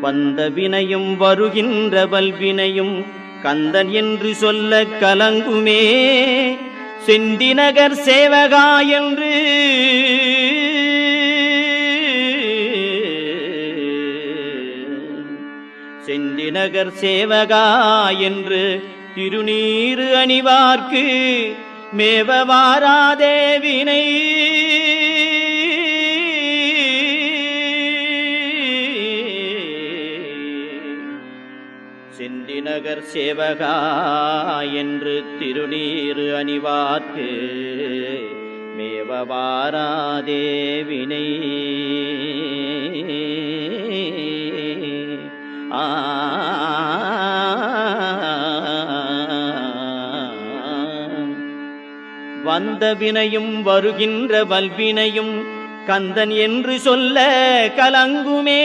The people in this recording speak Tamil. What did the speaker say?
வந்த வினையும் வருகின்ற வல்வினையும் கந்தன் என்று சொல்ல கலங்குமே. செந்திநகர் சேவகா என்று செந்திநகர் சேவகா என்று திருநீறு அணிவார்க்கு மேவ வாராதே வினை. செந்திநகர் சேவகா என்று திருநீறு அணிவார்க்கு மேவ வாராதே வினை. வந்த வினையும் வருகின்ற வல்வினையும் கந்தன் என்று சொல்ல கலங்குமே.